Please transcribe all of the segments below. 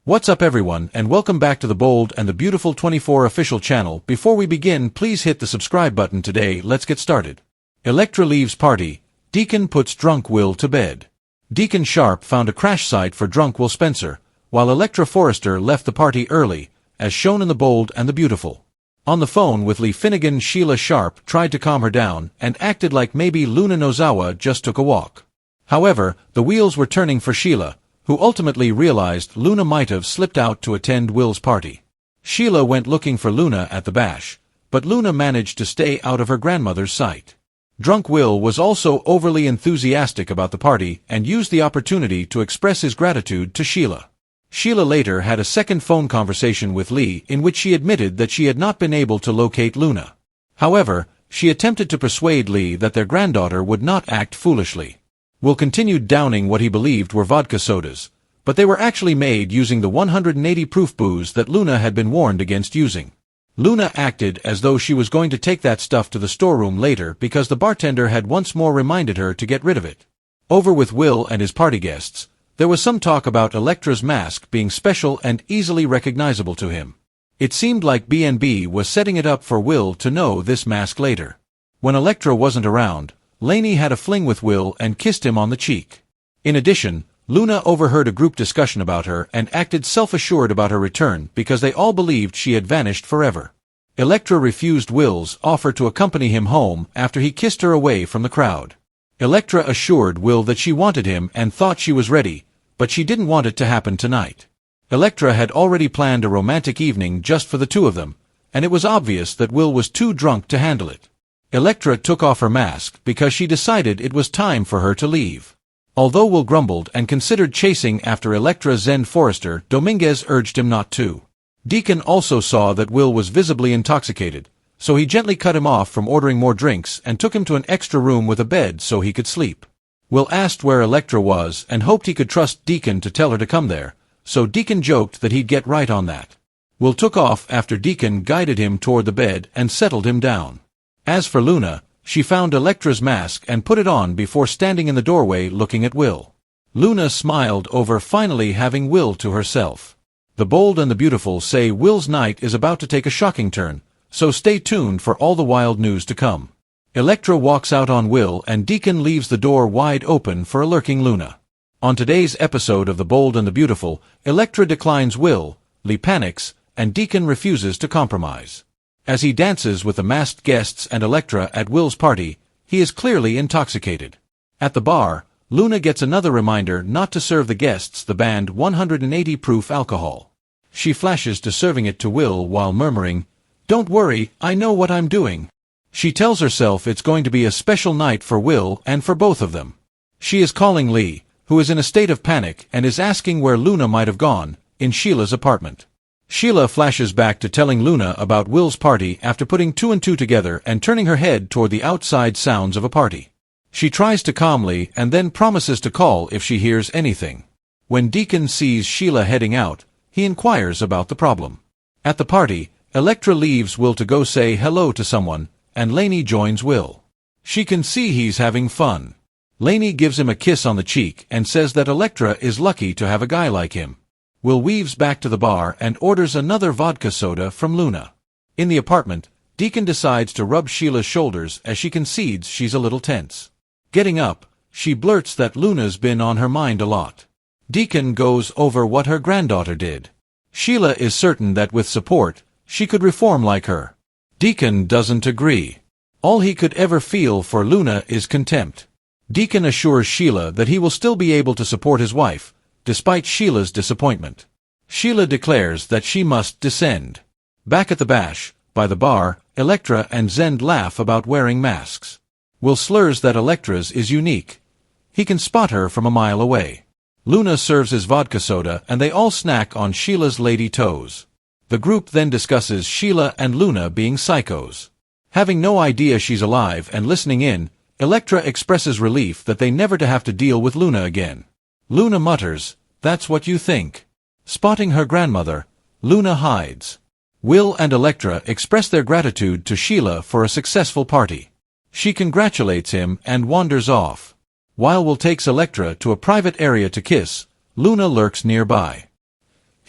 What's up everyone, and welcome back to the Bold and the Beautiful 24 official channel. Before we begin, please hit the subscribe button today. Let's get started. Electra leaves party. Deacon puts drunk Will to bed. Deacon Sharp found a crash site for drunk Will Spencer, while Electra Forrester left the party early, as shown in the Bold and the Beautiful. On the phone with Lee Finnegan, Sheila Sharp tried to calm her down and acted like maybe Luna Nozawa just took a walk. However, the wheels were turning for Sheila, who ultimately realized Luna might have slipped out to attend Will's party. Sheila went looking for Luna at the bash, but Luna managed to stay out of her grandmother's sight. Drunk Will was also overly enthusiastic about the party and used the opportunity to express his gratitude to Sheila. Sheila later had a second phone conversation with Lee in which she admitted that she had not been able to locate Luna. However, she attempted to persuade Lee that their granddaughter would not act foolishly. Will continued downing what he believed were vodka sodas, but they were actually made using the 180 proof booze that Luna had been warned against using. Luna acted as though she was going to take that stuff to the storeroom later because the bartender had once more reminded her to get rid of it. Over with Will and his party guests, there was some talk about Electra's mask being special and easily recognizable to him. It seemed like B&B was setting it up for Will to know this mask later. When Electra wasn't around, Lainey had a fling with Will and kissed him on the cheek. In addition, Luna overheard a group discussion about her and acted self-assured about her return because they all believed she had vanished forever. Electra refused Will's offer to accompany him home after he kissed her away from the crowd. Electra assured Will that she wanted him and thought she was ready, but she didn't want it to happen tonight. Electra had already planned a romantic evening just for the two of them, and it was obvious that Will was too drunk to handle it. Electra took off her mask because she decided it was time for her to leave. Although Will grumbled and considered chasing after Electra Zen Forrester, Dominguez urged him not to. Deacon also saw that Will was visibly intoxicated, so he gently cut him off from ordering more drinks and took him to an extra room with a bed so he could sleep. Will asked where Electra was and hoped he could trust Deacon to tell her to come there, so Deacon joked that he'd get right on that. Will took off after Deacon guided him toward the bed and settled him down. As for Luna, she found Electra's mask and put it on before standing in the doorway looking at Will. Luna smiled over finally having Will to herself. The Bold and the Beautiful say Will's night is about to take a shocking turn, so stay tuned for all the wild news to come. Electra walks out on Will and Deacon leaves the door wide open for a lurking Luna. On today's episode of The Bold and the Beautiful, Electra declines Will, Lee panics, and Deacon refuses to compromise. As he dances with the masked guests and Electra at Will's party, he is clearly intoxicated. At the bar, Luna gets another reminder not to serve the guests the banned 180 proof alcohol. She flashes to serving it to Will while murmuring, "Don't worry, I know what I'm doing." She tells herself it's going to be a special night for Will and for both of them. She is calling Lee, who is in a state of panic and is asking where Luna might have gone, in Sheila's apartment. Sheila flashes back to telling Luna about Will's party after putting two and two together and turning her head toward the outside sounds of a party. She tries to calmly and then promises to call if she hears anything. When Deacon sees Sheila heading out, he inquires about the problem. At the party, Electra leaves Will to go say hello to someone, and Lainey joins Will. She can see he's having fun. Lainey gives him a kiss on the cheek and says that Electra is lucky to have a guy like him. Will weaves back to the bar and orders another vodka soda from Luna. In the apartment, Deacon decides to rub Sheila's shoulders as she concedes she's a little tense. Getting up, she blurts that Luna's been on her mind a lot. Deacon goes over what her granddaughter did. Sheila is certain that with support, she could reform like her. Deacon doesn't agree. All he could ever feel for Luna is contempt. Deacon assures Sheila that he will still be able to support his wife, despite Sheila's disappointment. Sheila declares that she must descend. Back at the bash, by the bar, Electra and Zend laugh about wearing masks. Will slurs that Electra's is unique. He can spot her from a mile away. Luna serves his vodka soda and they all snack on Sheila's lady toes. The group then discusses Sheila and Luna being psychos. Having no idea she's alive and listening in, Electra expresses relief that they never to have to deal with Luna again. Luna mutters, "That's what you think." Spotting her grandmother, Luna hides. Will and Electra express their gratitude to Sheila for a successful party. She congratulates him and wanders off. While Will takes Electra to a private area to kiss, Luna lurks nearby.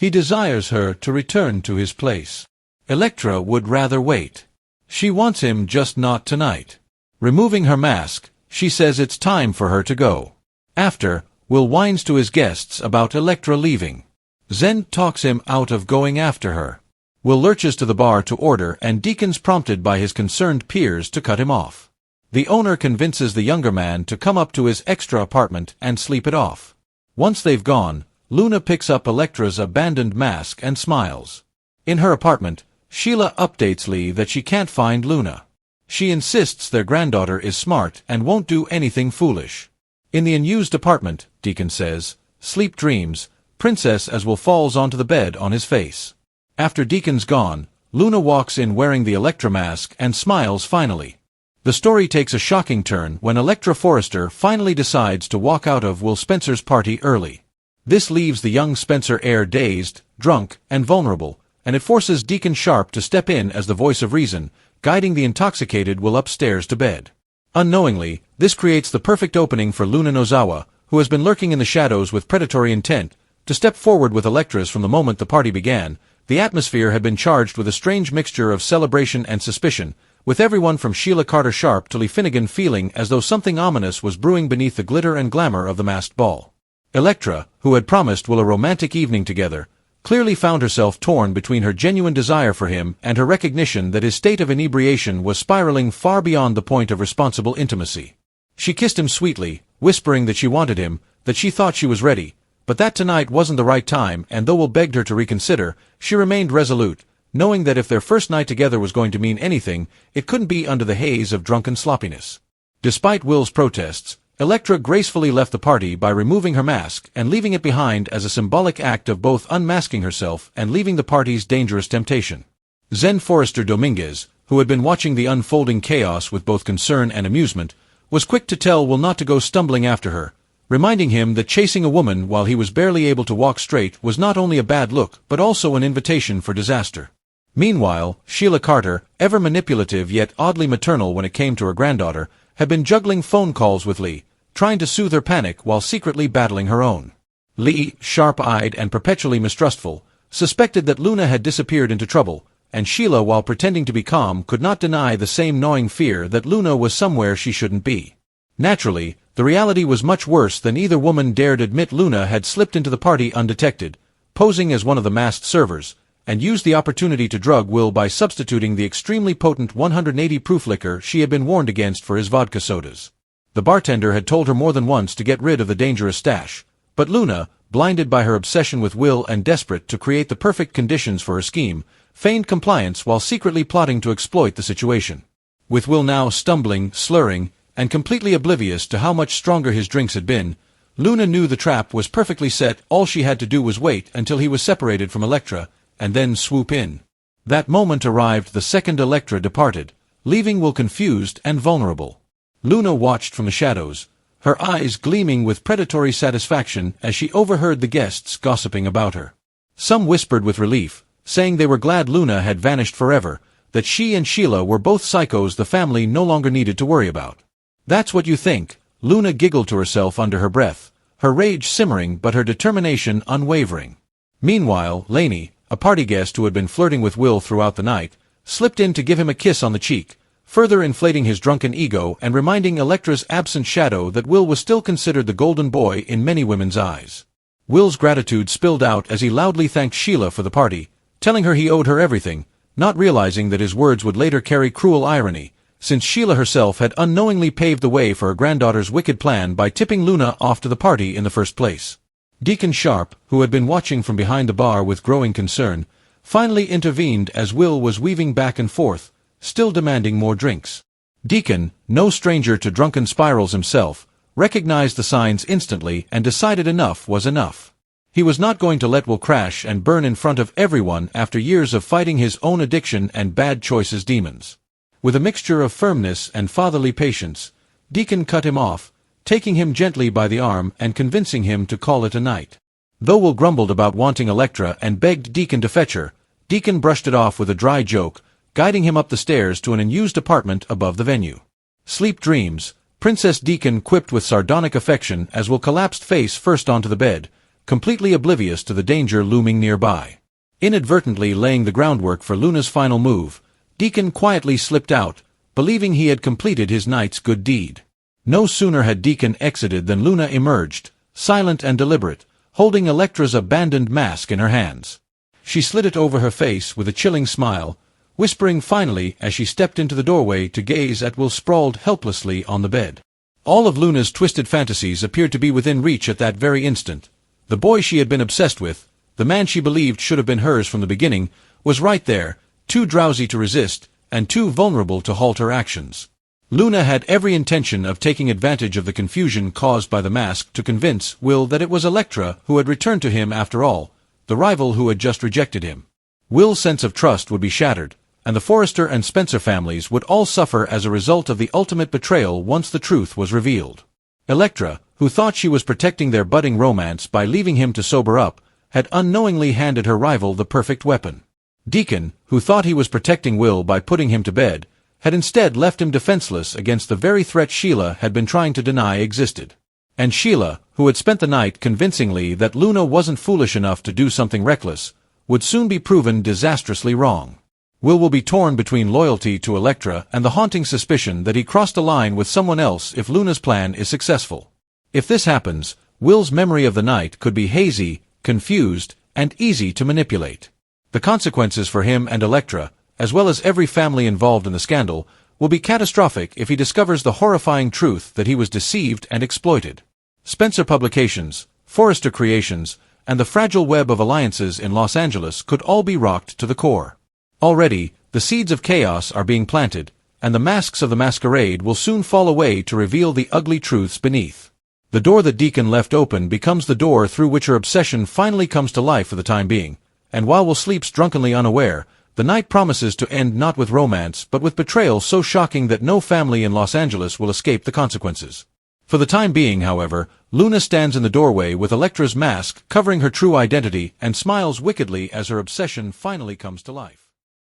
He desires her to return to his place. Electra would rather wait. She wants him, just not tonight. Removing her mask, she says it's time for her to go. After, Will whines to his guests about Electra leaving. Zen talks him out of going after her. Will lurches to the bar to order, and Deacon's prompted by his concerned peers to cut him off. The owner convinces the younger man to come up to his extra apartment and sleep it off. Once they've gone, Luna picks up Electra's abandoned mask and smiles. In her apartment, Sheila updates Lee that she can't find Luna. She insists their granddaughter is smart and won't do anything foolish. In the unused apartment, Deacon says, "Sleep dreams, Princess," as Will falls onto the bed on his face. After Deacon's gone, Luna walks in wearing the Electra mask and smiles finally. The story takes a shocking turn when Electra Forrester finally decides to walk out of Will Spencer's party early. This leaves the young Spencer heir dazed, drunk, and vulnerable, and it forces Deacon Sharp to step in as the voice of reason, guiding the intoxicated Will upstairs to bed. Unknowingly, this creates the perfect opening for Luna Nozawa, who has been lurking in the shadows with predatory intent, to step forward with Electra's. From the moment the party began, the atmosphere had been charged with a strange mixture of celebration and suspicion, with everyone from Sheila Carter Sharp to Lee Finnegan feeling as though something ominous was brewing beneath the glitter and glamour of the masked ball. Electra, who had promised Will a romantic evening together, clearly found herself torn between her genuine desire for him and her recognition that his state of inebriation was spiraling far beyond the point of responsible intimacy. She kissed him sweetly, whispering that she wanted him, that she thought she was ready, but that tonight wasn't the right time, and though Will begged her to reconsider, she remained resolute, knowing that if their first night together was going to mean anything, it couldn't be under the haze of drunken sloppiness. Despite Will's protests, Electra gracefully left the party by removing her mask and leaving it behind as a symbolic act of both unmasking herself and leaving the party's dangerous temptation. Zen Forrester Dominguez, who had been watching the unfolding chaos with both concern and amusement, was quick to tell Will not to go stumbling after her, reminding him that chasing a woman while he was barely able to walk straight was not only a bad look but also an invitation for disaster. Meanwhile, Sheila Carter, ever manipulative yet oddly maternal when it came to her granddaughter, had been juggling phone calls with Lee, trying to soothe her panic while secretly battling her own. Lee, sharp-eyed and perpetually mistrustful, suspected that Luna had disappeared into trouble, and Sheila, while pretending to be calm, could not deny the same gnawing fear that Luna was somewhere she shouldn't be. Naturally, the reality was much worse than either woman dared admit. Luna had slipped into the party undetected, posing as one of the masked servers, and used the opportunity to drug Will by substituting the extremely potent 180 proof liquor she had been warned against for his vodka sodas. The bartender had told her more than once to get rid of the dangerous stash, but Luna, blinded by her obsession with Will and desperate to create the perfect conditions for her scheme, feigned compliance while secretly plotting to exploit the situation. With Will now stumbling, slurring, and completely oblivious to how much stronger his drinks had been, Luna knew the trap was perfectly set. All she had to do was wait until he was separated from Electra, and then swoop in. That moment arrived the second Electra departed, leaving Will confused and vulnerable. Luna watched from the shadows, her eyes gleaming with predatory satisfaction as she overheard the guests gossiping about her. Some whispered with relief, saying they were glad Luna had vanished forever, that she and Sheila were both psychos the family no longer needed to worry about. "That's what you think," Luna giggled to herself under her breath, her rage simmering but her determination unwavering. Meanwhile, Laney, a party guest who had been flirting with Will throughout the night, slipped in to give him a kiss on the cheek, further inflating his drunken ego and reminding Electra's absent shadow that Will was still considered the golden boy in many women's eyes. Will's gratitude spilled out as he loudly thanked Sheila for the party, telling her he owed her everything, not realizing that his words would later carry cruel irony, since Sheila herself had unknowingly paved the way for her granddaughter's wicked plan by tipping Luna off to the party in the first place. Deacon Sharp, who had been watching from behind the bar with growing concern, finally intervened as Will was weaving back and forth, still demanding more drinks. Deacon, no stranger to drunken spirals himself, recognized the signs instantly and decided enough was enough. He was not going to let Will crash and burn in front of everyone after years of fighting his own addiction and bad choices demons. With a mixture of firmness and fatherly patience, Deacon cut him off, taking him gently by the arm and convincing him to call it a night. Though Will grumbled about wanting Electra and begged Deacon to fetch her, Deacon brushed it off with a dry joke, guiding him up the stairs to an unused apartment above the venue. "Sleep dreams," Princess Deacon quipped with sardonic affection as Will collapsed face first onto the bed, completely oblivious to the danger looming nearby. Inadvertently laying the groundwork for Luna's final move, Deacon quietly slipped out, believing he had completed his night's good deed. No sooner had Deacon exited than Luna emerged, silent and deliberate, holding Electra's abandoned mask in her hands. She slid it over her face with a chilling smile, whispering finally as she stepped into the doorway to gaze at Will sprawled helplessly on the bed. All of Luna's twisted fantasies appeared to be within reach at that very instant. The boy she had been obsessed with, the man she believed should have been hers from the beginning, was right there, too drowsy to resist, and too vulnerable to halt her actions. Luna had every intention of taking advantage of the confusion caused by the mask to convince Will that it was Electra who had returned to him after all, the rival who had just rejected him. Will's sense of trust would be shattered, and the Forrester and Spencer families would all suffer as a result of the ultimate betrayal once the truth was revealed. Electra, who thought she was protecting their budding romance by leaving him to sober up, had unknowingly handed her rival the perfect weapon. Deacon, who thought he was protecting Will by putting him to bed, had instead left him defenseless against the very threat Sheila had been trying to deny existed. And Sheila, who had spent the night convincing Lee that Luna wasn't foolish enough to do something reckless, would soon be proven disastrously wrong. Will be torn between loyalty to Electra and the haunting suspicion that he crossed a line with someone else if Luna's plan is successful. If this happens, Will's memory of the night could be hazy, confused, and easy to manipulate. The consequences for him and Electra, as well as every family involved in the scandal, will be catastrophic if he discovers the horrifying truth that he was deceived and exploited. Spencer Publications, Forrester Creations, and the fragile web of alliances in Los Angeles could all be rocked to the core. Already, the seeds of chaos are being planted, and the masks of the masquerade will soon fall away to reveal the ugly truths beneath. The door that Deacon left open becomes the door through which her obsession finally comes to life for the time being, and while Will sleeps drunkenly unaware, the night promises to end not with romance but with betrayal so shocking that no family in Los Angeles will escape the consequences. For the time being, however, Luna stands in the doorway with Electra's mask covering her true identity and smiles wickedly as her obsession finally comes to life.